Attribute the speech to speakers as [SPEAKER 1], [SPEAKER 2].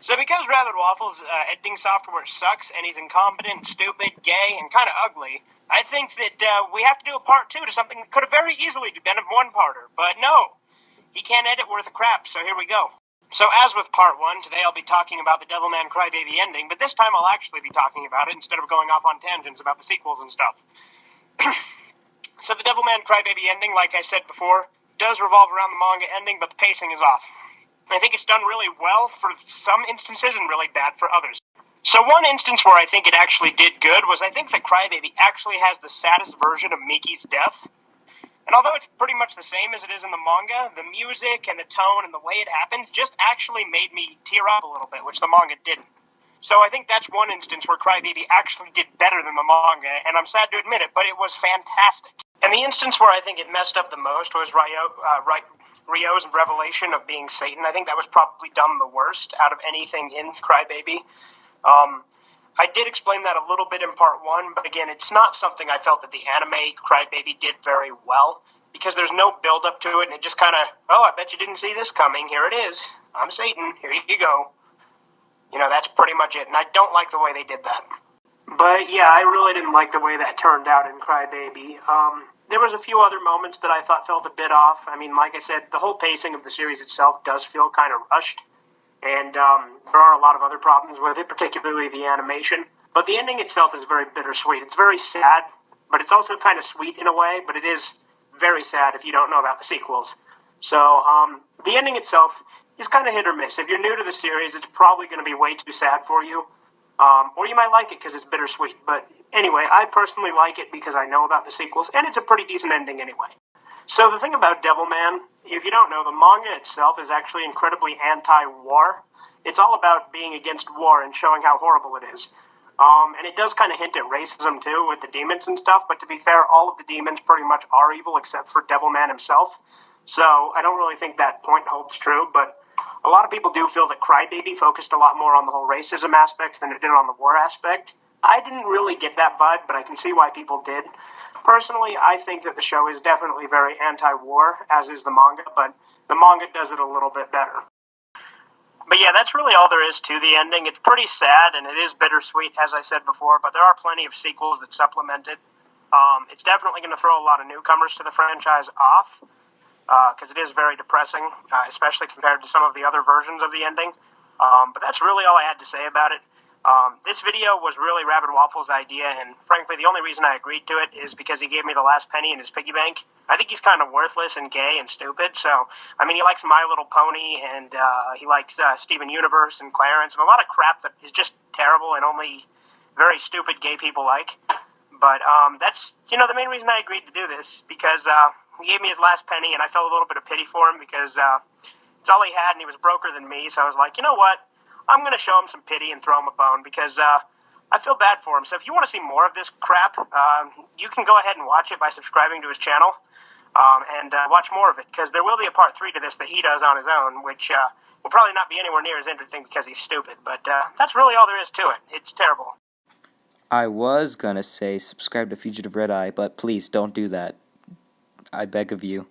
[SPEAKER 1] So because Rabbit Waffles' editing software sucks, and he's incompetent, stupid, gay, and kind of ugly, I think that we have to do a part 2 to something that could have very easily been a one-parter. But no, he can't edit worth a crap, so here we go. So as with part 1, today I'll be talking about the DevilMan Crybaby ending, but this time I'll actually be talking about it instead of going off on tangents about the sequels and stuff. So the DevilMan Crybaby ending, like I said before, does revolve around the manga ending, but the pacing is off. I think it's done really well for some instances and really bad for others. So one instance where I think it actually did good was I think that Crybaby actually has the saddest version of Miki's death. And although it's pretty much the same as it is in the manga, the music and the tone and the way it happens just actually made me tear up a little bit, which the manga didn't. So I think that's one instance where Crybaby actually did better than the manga, and I'm sad to admit it, but it was fantastic. And the instance where I think it messed up the most was Ryo's revelation of being Satan. I think that was probably done the worst out of anything in Crybaby. I did explain that a little bit in part 1, but again, it's not something I felt that the anime Crybaby did very well, because there's no build-up to it, and it just kind of, oh, I bet you didn't see this coming, here it is, I'm Satan, here you go. You know, that's pretty much it, and I don't like the way they did that. But yeah, I really didn't like the way that turned out in Crybaby. There was a few other moments that I thought felt a bit off. I mean, like I said, the whole pacing of the series itself does feel kind of rushed, and there are a lot of other problems with it, particularly the animation. But the ending itself is very bittersweet. It's very sad, but it's also kind of sweet in a way, but it is very sad if you don't know about the sequels. So, the ending itself is kind of hit or miss. If you're new to the series, it's probably going to be way too sad for you. Or you might like it because it's bittersweet. But anyway, I personally like it because I know about the sequels, and it's a pretty decent ending anyway. So the thing about Devilman, if you don't know, the manga itself is actually incredibly anti-war. It's all about being against war and showing how horrible it is. And it does kind of hint at racism, too, with the demons and stuff. But to be fair, all of the demons pretty much are evil except for Devilman himself. So I don't really think that point holds true, but a lot of people do feel that Crybaby focused a lot more on the whole racism aspect than it did on the war aspect. I didn't really get that vibe, but I can see why people did. Personally, I think that the show is definitely very anti-war, as is the manga, but the manga does it a little bit better. But yeah, that's really all there is to the ending. It's pretty sad, and it is bittersweet, as I said before, but there are plenty of sequels that supplement it. It's definitely going to throw a lot of newcomers to the franchise off, because it is very depressing, especially compared to some of the other versions of the ending. But that's really all I had to say about it. This video was really Rabbit Waffles' idea, and frankly, the only reason I agreed to it is because he gave me the last penny in his piggy bank. I think he's kind of worthless and gay and stupid, so, I mean, he likes My Little Pony, and he likes Steven Universe and Clarence, and a lot of crap that is just terrible and only very stupid gay people like. But that's, the main reason I agreed to do this, because he gave me his last penny, and I felt a little bit of pity for him, because it's all he had, and he was broker than me, so I was like, you know what? I'm going to show him some pity and throw him a bone, because I feel bad for him. So if you want to see more of this crap, you can go ahead and watch it by subscribing to his channel, and watch more of it, because there will be a part 3 to this that he does on his own, which will probably not be anywhere near as interesting because he's stupid, but that's really all there is to it. It's terrible.
[SPEAKER 2] I was gonna say subscribe to Fugativeredeye, but please don't do that. I beg of you.